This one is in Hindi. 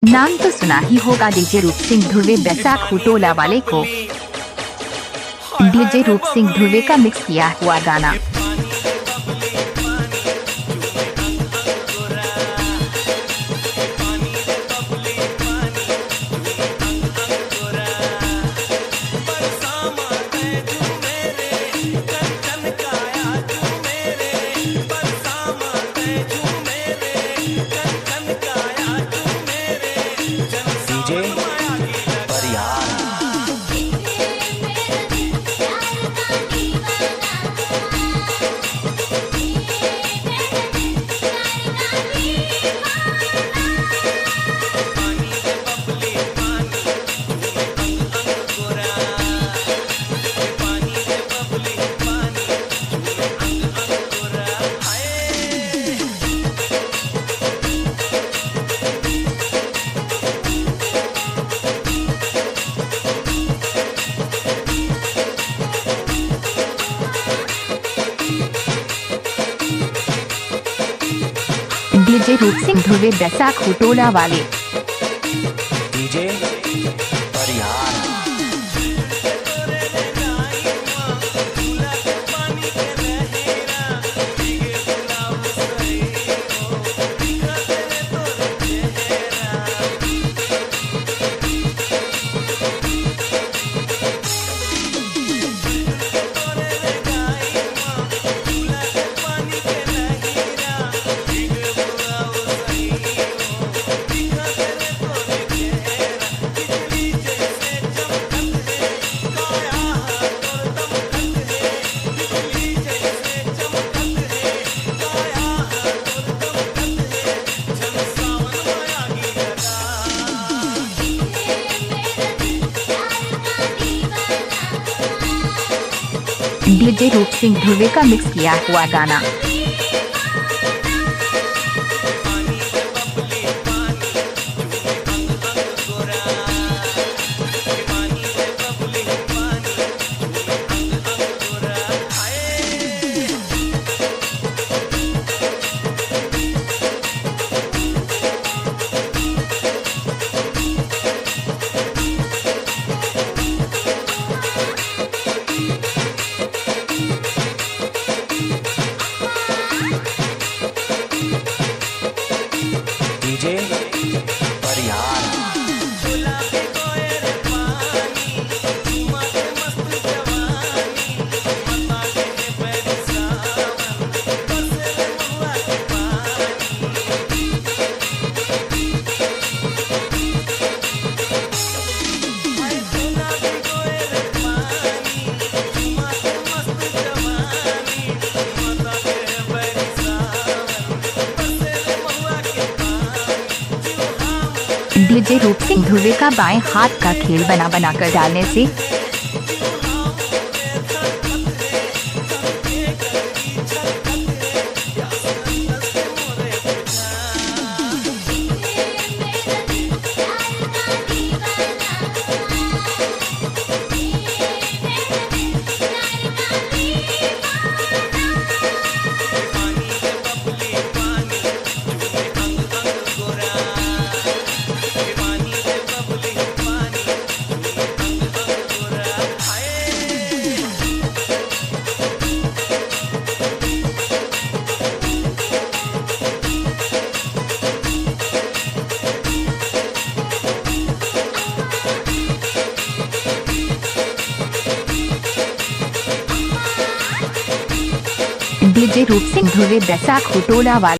नाम तो सुना ही होगा डीजे रूप सिंह ध्रुवे बैसाख टोला वाले को। डीजे रूप सिंह ध्रुवे का मिक्स किया हुआ गाना। डीजे रूप सिंह ध्रुवे बैसाख टोला वाले। डीजे डीजे रूप सिंह ध्रुवे का मिक्स किया हुआ गाना। डीजे डीजे रूप सिंह ध्रुवे का बाएं हाथ का खेल बना बना कर डालने से डीजे रूप सिंह ध्रुवे बैसाख टोला वाले।